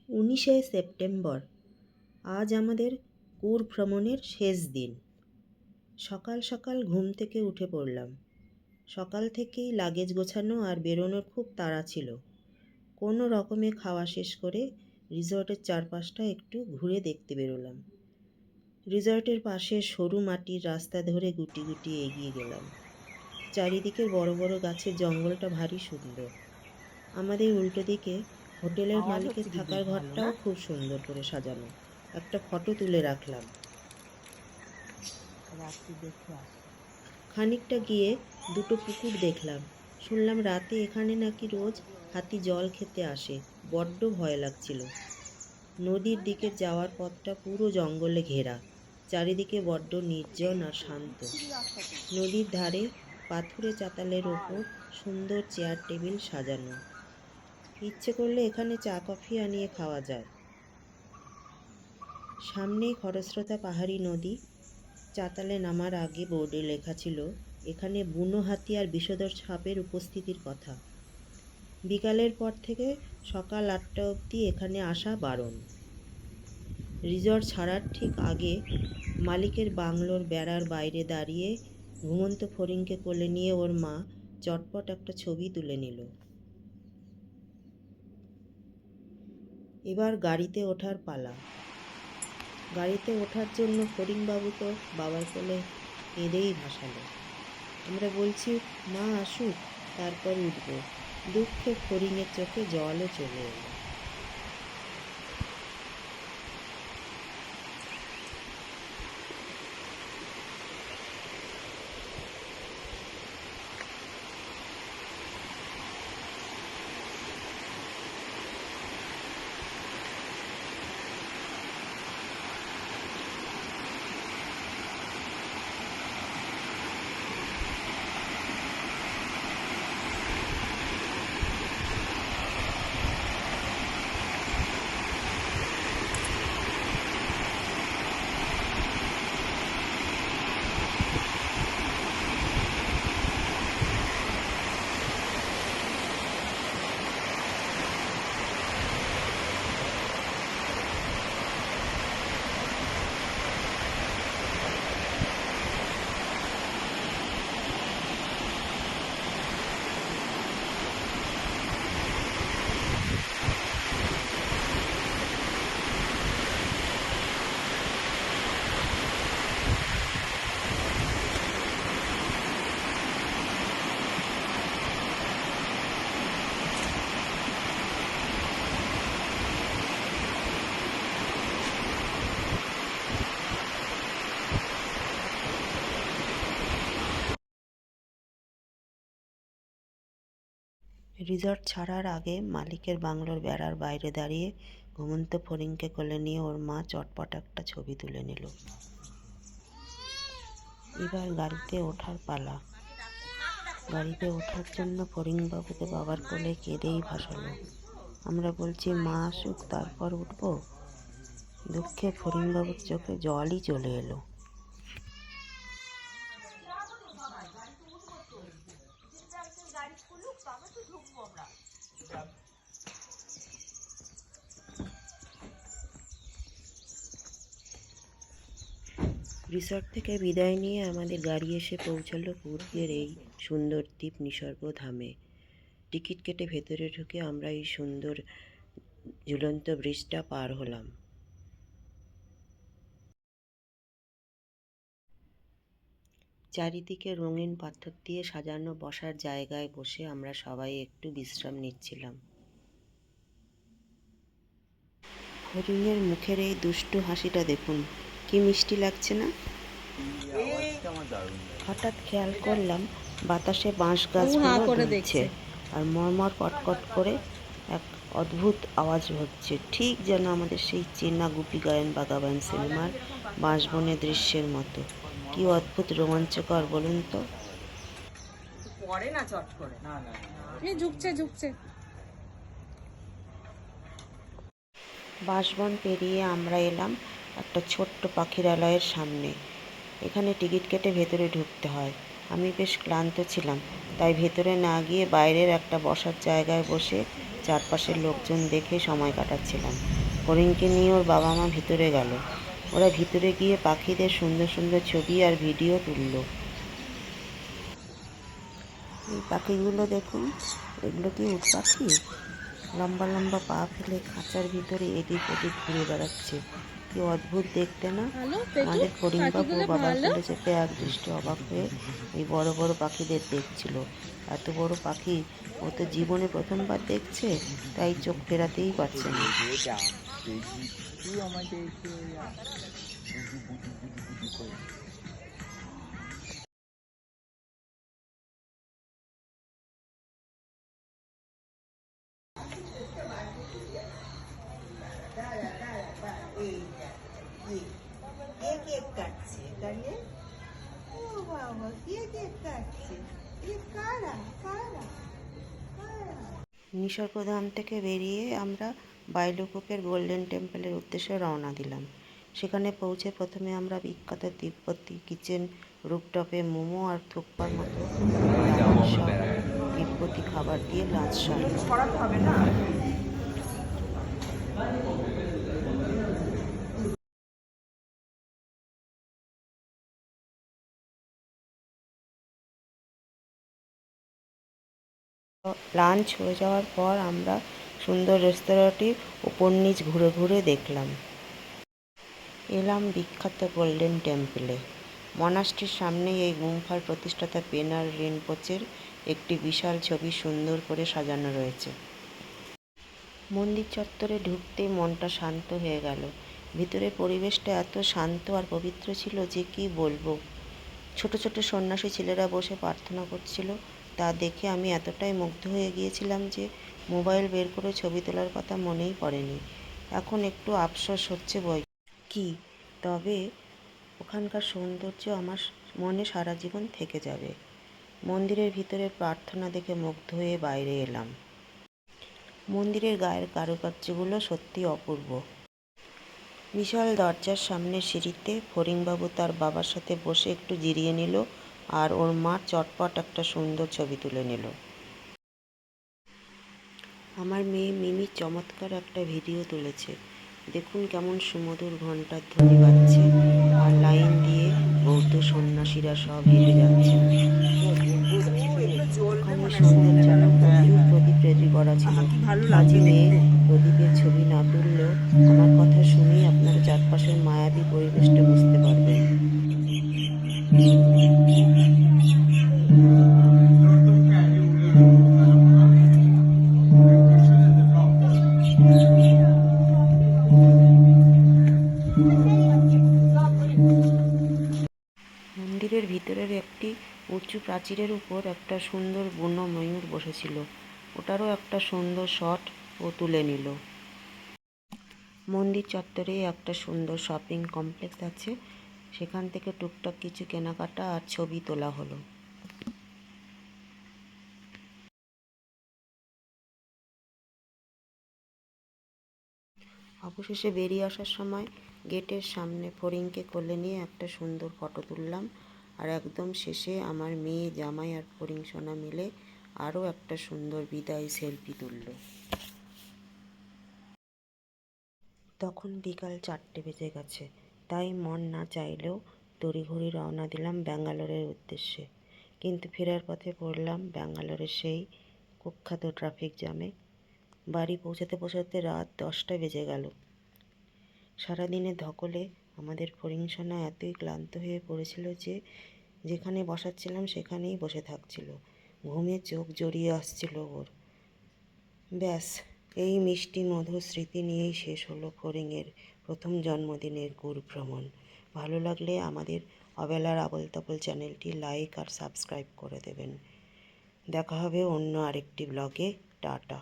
19শে September আজ আমাদের কুর্গ ভ্রমণের শেষ দিন। সকাল সকাল ঘুম থেকে উঠে পড়লাম। সকাল থেকেই লাগেজ গোছানো আর বেরোনোর খুব তাড়া ছিল। কোনো রকমে খাওয়া শেষ করে রিসর্টের চারপাশটা একটু ঘুরে দেখতে বেরোলাম। রিসর্টের পাশে সরু মাটির রাস্তা ধরে গুটি গুটি এগিয়ে গেলাম। চারিদিকের বড় বড় গাছের জঙ্গলটা ভারী সুন্দর। আমাদের উল্টো দিকে হোটেলের মালিকের থাকার ঘরটাও খুব সুন্দর করে সাজানো। একটা ফটো তুলে রাখলাম। খানিকটা গিয়ে দুটো পুকুর দেখলাম। শুনলাম রাতে এখানে নাকি রোজ হাতি জল খেতে আসে। বড্ড ভয় লাগছিল। নদীর দিকে যাওয়ার পথটা পুরো জঙ্গলে ঘেরা। চারিদিকে বড্ড নির্জন আর শান্ত। নদীর ধারে পাথুরে চাতালের ওপর সুন্দর চেয়ার টেবিল সাজানো। ইচ্ছে করলে এখানে চা কফি আনিয়ে খাওয়া যায়। সামনেই খরস্রোতা পাহাড়ি নদী। চাতালে নামার আগে বোর্ডে লেখা ছিল এখানে বুনো হাতি আর বিষধর সাপের উপস্থিতির কথা। বিকালের পর থেকে সকাল 8টা অবধি এখানে আসা বারণ। রিসর্ট ছাড়ার ঠিক আগে মালিকের বাংলোর বেড়ার বাইরে দাঁড়িয়ে ঘুমন্ত ফড়িংকে কোলে নিয়ে ওর মা চটপট একটা ছবি তুলে নিল। এবার গাড়িতে ওঠার পালা। গাড়িতে ওঠার জন্য ফড়িংবাবু তো বাবার কোলে কেঁদেই ভাসালো। আমরা বলছি মা আসুক তারপর উঠব। দুঃখে ফড়িংয়ের চোখে জলও চলে এলো। রিসর্ট ছাড়ার আগে মালিকের বাংলোর বেড়ার বাইরে দাঁড়িয়ে ঘুমন্ত ফড়িংকে কোলে নিয়ে ওর মা চটপট একটা ছবি তুলে নিল। এবার গাড়িতে ওঠার পালা। গাড়িতে ওঠার জন্য ফড়িংবাবুকে বাবার কোলে কেঁদেই ভাসালো। আমরা বলছি মা আসুক তারপর উঠব। দুঃখে ফড়িংবাবুর চোখে জলই চলে এলো। রিসর্ট থেকে বিদায় নিয়ে আমাদের গাড়ি এসে পৌঁছালো কুর্গের এই সুন্দর দ্বীপ নিসর্গ ধামে। টিকিট কেটে ভেতরে ঢুকে আমরা এই সুন্দর ঝুলন্ত ব্রিজটা পার হলাম। চারিদিকে রঙিন পাথর দিয়ে সাজানো বসার জায়গায় বসে আমরা সবাই একটু বিশ্রাম নিচ্ছিলাম। হরিণের মুখের এই দুষ্টু হাসিটা দেখুন, কি মিষ্টি লাগছে না? হঠাৎ খেয়াল করলাম বাতাসে বাঁশ গাছগুলো দুলছে আর মরমর কটকট করে এক অদ্ভুত আওয়াজ হচ্ছে, ঠিক যেন আমাদের সেই চেনা গুপি গায়েন বাগাবান সিনেমার বাঁশবনে দৃশ্যের মতো। কি অদ্ভুত রোমাঞ্চকর বলুন তো। বাঁশবন পেরিয়ে আমরা এলাম একটা ছোট্ট পাখিরালয়ের সামনে। এখানে টিকিট কেটে ভেতরে ঢুকতে হয়। আমি বেশ ক্লান্ত ছিলাম, তাই ভেতরে না গিয়ে বাইরের একটা বসার জায়গায় বসে চারপাশের লোকজন দেখে সময় কাটাচ্ছিলাম। হরিণকে নিয়ে ওর বাবা মা ভিতরে গেল। ওরা ভিতরে গিয়ে পাখিদের সুন্দর সুন্দর ছবি আর ভিডিও তুলল। এই পাখিগুলো দেখুন, এগুলো কি উট পাখি? লম্বা লম্বা পা ফেলে খাঁচার ভিতরে এদিক ওদিক ঘুরে বেড়াচ্ছে। কি অদ্ভুত দেখতে না? আমাদের ফড়িংবাবু বাবার কোলে চেপে এক দৃষ্টে অবাক হয়ে এই বড় বড় পাখিদের দেখছিল। এত বড় পাখি ও তো জীবনে প্রথমবার দেখছে, তাই চোখ ফেরাতেই পারছে না। কে কেক কাটছে এখানে? ও বাবা, কে কেক কাটছে? এ কারা কারা কারা? নিসর্গধাম থেকে বেরিয়ে আমরা বাইলুকুপের গোল্ডেন টেম্পলের উদ্দেশ্যে রওনা দিলাম। সেখানে পৌঁছে প্রথমে আমরা বিখ্যাত তিব্বতী কিচেন রুপটপে মোমো আর থুকপার মতো সব তিব্বতী খাবার দিয়ে লাঞ্চ সারলাম। লাঞ্চ হয়ে যাওয়ার পর আমরা সুন্দর রেস্তোরাঁটির উপর নিচ ঘুরে ঘুরে দেখলাম। এলাম বিখ্যাত গোল্ডেন টেম্পলে। মনাস্ট্রির সামনেই এই গুম্ফার প্রতিষ্ঠাতা পেনার রিনপোচের একটি বিশাল ছবি সুন্দর করে সাজানো রয়েছে। মন্দির চত্বরে ঢুকতেই মনটা শান্ত হয়ে গেল। ভিতরের পরিবেশটা এত শান্ত আর পবিত্র ছিল যে কি বলবো। ছোট ছোট সন্ন্যাসী ছেলেরা বসে প্রার্থনা করছিল। তা দেখে আমি এতটাই মুগ্ধ হয়ে গিয়েছিলাম যে মোবাইল বের করে ছবি তোলার কথা মনেই পড়েনি। এখন একটু আফসোস হচ্ছে বই কি, তবে ওখানকার সৌন্দর্য আমার মনে সারা জীবন থেকে যাবে। মন্দিরের ভিতরে প্রার্থনা দেখে মুগ্ধ হয়ে বাইরে এলাম। মন্দিরের গায়ের কারুকার্যগুলো সত্যি অপূর্ব। বিশাল দরজার সামনে সিঁড়িতে ফড়িংবাবু তার বাবার সাথে বসে একটু জিরিয়ে নিল, আর ওর মা চটপট একটা সুন্দর ছবি তুলে নিল। আমার মেয়ে মিমি চমৎকার একটা ভিডিও তুলেছে। দেখুন কেমন সুমধুর ঘণ্টার ধ্বনি বাজছে, আর লাইন দিয়ে বৌদ্ধ সন্ন্যাসীরা সব হেঁটে যাচ্ছেন। ওখানে সন্ধ্যের জন্য প্রচুর প্রদীপ রেডি করা ছিল। কাজী মেয়ে প্রদীপের ছবি না তুললেও আমার কথা শুনেই আপনারা চারপাশের মায়াবী পরিবেশটা বুঝতে পারবেন। মন্দিরের ভিতরের একটি উঁচু প্রাচীরের উপর একটা সুন্দর বুনো ময়ূর বসেছিল। ওটারও একটা সুন্দর শট ও তুলে নিল। মন্দির চত্বরে একটা সুন্দর শপিং কমপ্লেক্স আছে, সেখান থেকে টুকটাক কিছু কেনাকাটা আর ছবি তোলা হলো। অবশেষে বেরিয়ে আসার সময় গেটের সামনে ফড়িংকে কোলে নিয়ে একটা সুন্দর ফটো তুললাম, আর একদম শেষে আমার মেয়ে, জামাই আর ফড়িং সোনা মিলে আরও একটা সুন্দর বিদায় সেলফি তুলল। তখন বিকাল 4টে বেজে গেছে, তাই মন না চাইলেও তড়িঘড়ি রওনা দিলাম ব্যাঙ্গালোরের উদ্দেশ্যে। কিন্তু ফেরার পথে পড়লাম ব্যাঙ্গালোরের সেই কুখ্যাত ট্রাফিক জ্যামে। বাড়ি পৌঁছাতে পৌঁছাতে রাত 10টা বেজে গেল। সারাদিনের ধকলে আমাদের ফড়িং সোনা এতই ক্লান্ত হয়ে পড়েছিল যে যেখানে বসাচ্ছিলাম সেখানেই বসে থাকছিল। ঘুমে চোখ জড়িয়ে আসছিল ওর। ব্যাস, এই মিষ্টি মধুর স্মৃতি নিয়েই শেষ হলো ফড়িংয়ের প্রথম জন্মদিনের কুর ভ্রমণ। ভালো লাগলে আমাদের অবেলার আবোল তাবোল চ্যানেলটি লাইক আর সাবস্ক্রাইব করে দেবেন। দেখা হবে অন্য আরেকটি ব্লগে। টাটা।